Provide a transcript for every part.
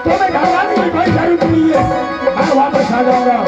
तुम्हें घबराने की कोई जरूरत नहीं है, मैं वापस आ जाऊंगा।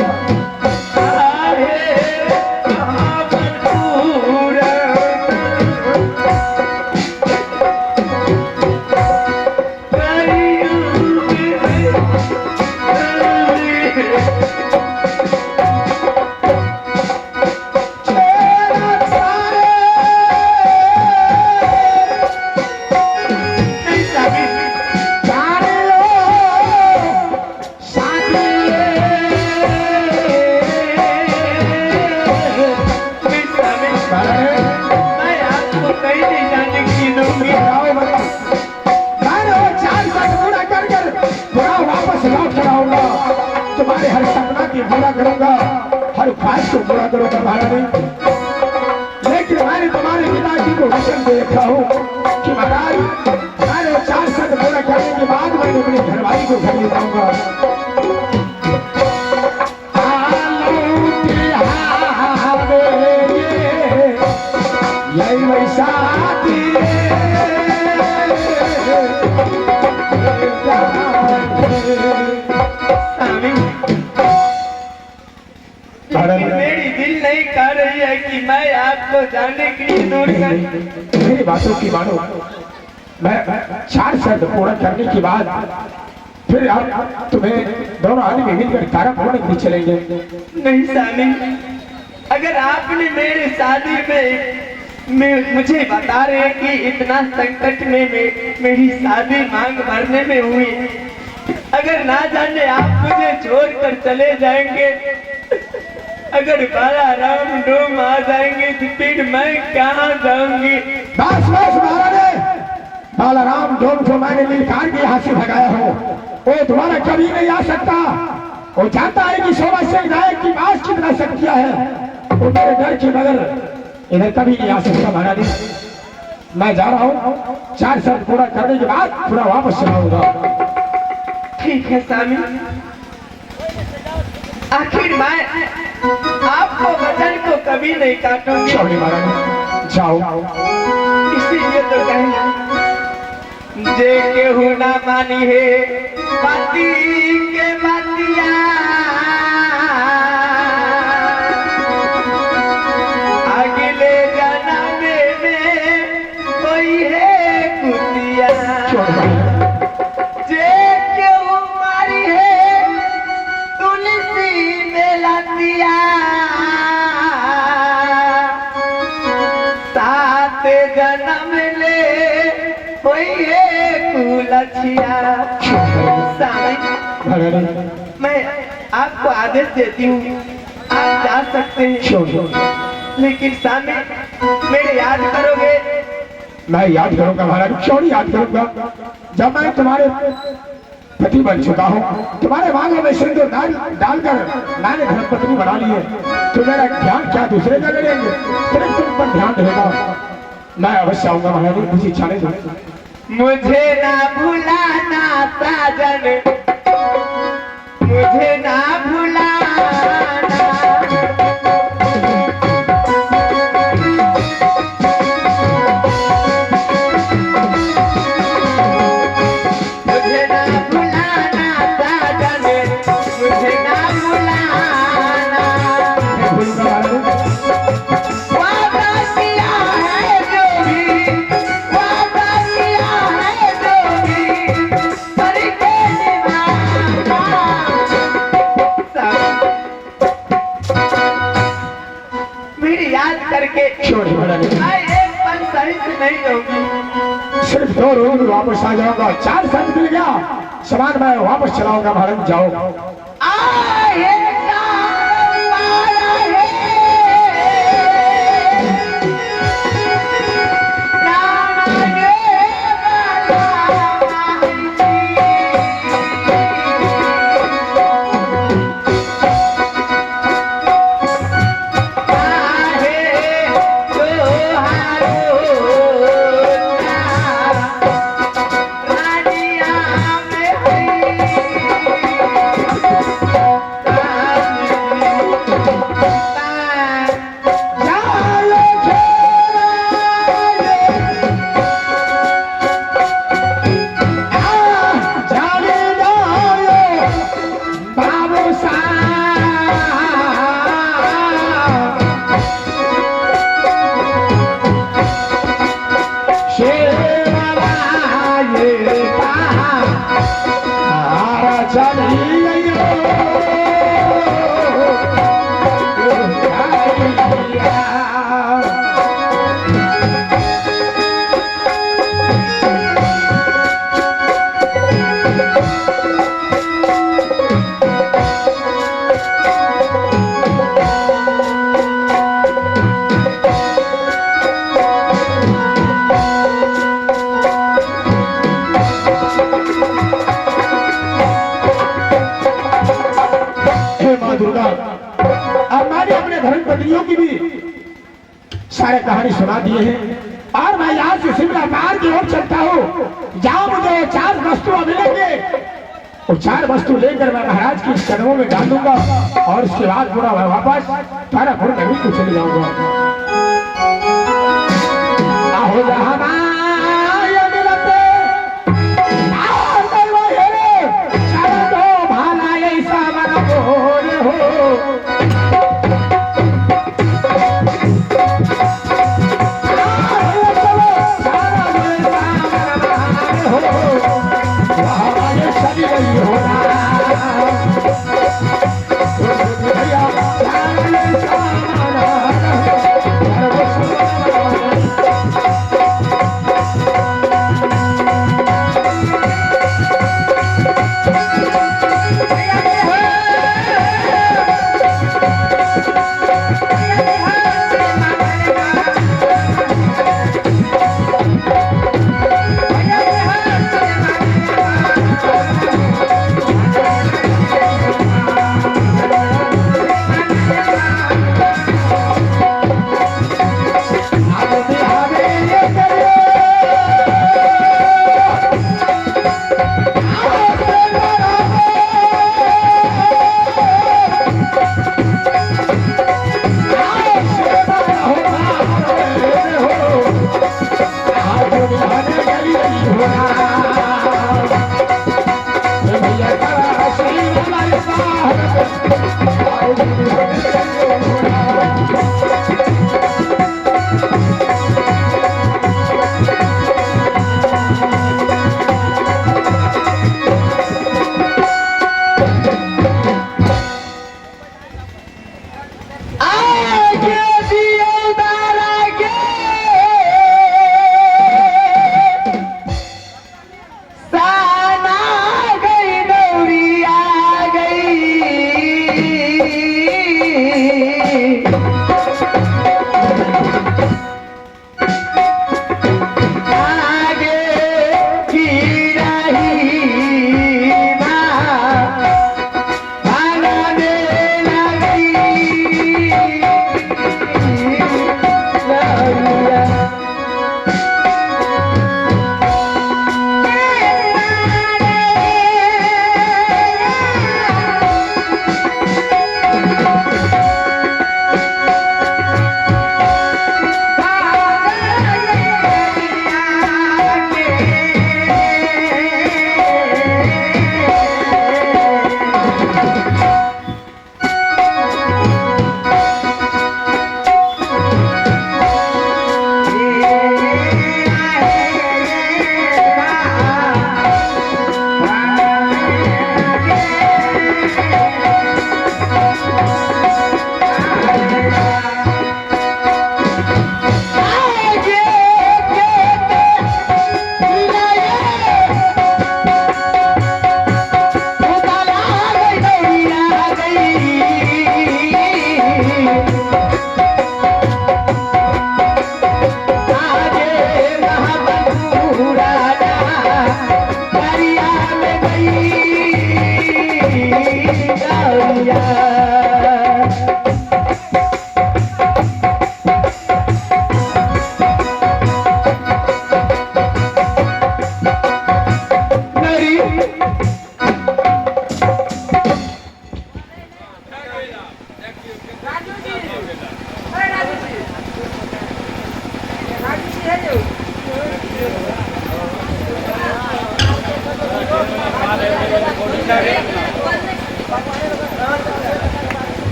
तुम्हारे हर सपना की पूरा करूंगा, हर ख्वाहिश को पूरा करूंगा महारानी। लेकिन मैंने तुम्हारे पिताजी को वचन दे रखा हूँ कि महाराज मैंने 4 शर्त पूरा करने के बाद मैंने अपनी घरवाली को घर ले जाऊंगा। यही वैसा मेरी दिल नहीं कर रही है कि मैं आपको जाने के लिए दूर कर। मेरी बातों की मानो, मैं 4 शर्त पूरा करने के बाद फिर आप तुम्हें दोनों आदमी मिलकर तारा भवन के लिए चलेंगे। नहीं स्वामी, अगर आपने मेरे शादी में मुझे बता रहे कि इतना संकट में मेरी शादी मांग भरने में हुई, अगर ना जाने आप मुझे छोड़कर चले जाएंगे, अगर बालाराम डोम आ जाएंगे तो फिर मैं कहाँ जाऊंगी? बस बस महाराज, बालाराम डोम को मैंने नीलकार के यहाँ से भगाया हो, वो दोबारा कभी नहीं आ सकता। वो जानता है कि शोभा सिंह नायक की पास कितना शक्तियां है, वो मेरे डर के बगैर इधर कभी नहीं आ सकता महाराज। मैं जा रहा हूँ, 4 शर्त पूरा करने के बाद पूरा वापस चलाऊंगा। ठीक है स्वामी, आखिर मैं आपको वचन को कभी नहीं काटूंगी। चौड़ी महाराज जाओ। इसीलिए तो कहना जे केहू ना मानी है बाती के बातिया, अगले जन्म में कोई है कुतिया। जे केहू मारी है तुलसी में लतिया, 7 जन्म ले कोई है कुलछिया। मैं आपको आदेश देती हूँ, आप जा सकते हैं, लेकिन सामने मेरे याद करोगे? मैं याद करूंगा महाराज, क्यों नहीं याद करूंगा? जब मैं तुम्हारे पति बन चुका हूँ, तुम्हारे मांगों में सिंदूर डालकर मैंने धर्मपत्नी बना ली है, तो मेरा ध्यान क्या दूसरे जगह रहेंगे? सिर्फ तुम पर ध्यान रहेगा। मैं अवश्य आऊंगा महाराज, मुझे इच्छा नहीं। मुझे ना भुलाना साजन, मुझे ना भुलाना, मुझे ना भुलाना साजन, मुझे ना भुलाना। वादा किया है जो भी, वादा किया है जो भी, करके निभाना। मेरी याद करके मैं एक पल सही से नहीं रहूंगी। सिर्फ 2 रोज वापस आ जाऊंगा, 4 शर्त मिल गया, सामान मैं वापस चलाऊंगा महाराज। जाओ। रानिया में चली दुर्गा। अब मैंने अपने धर्म पत्नियों की भी सारे कहानी सुना दिए हैं और मैं यहाँ से शिमला पार की ओर चलता हूँ। जहाँ मुझे 4 वस्तु मिलेंगे वो 4 वस्तु लेकर मैं महाराज की कदमों में डाल दूंगा और उसके बाद पूरा मैं वापस तारापुर नगरी को चले जाऊंगा। आहो जहाँ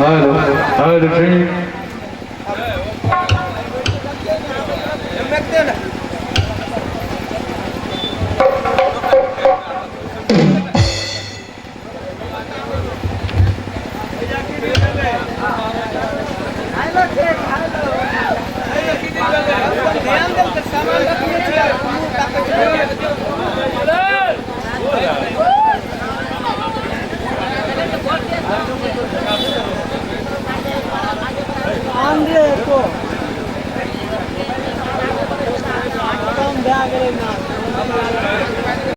Hi, the train. ध्यान दे सामान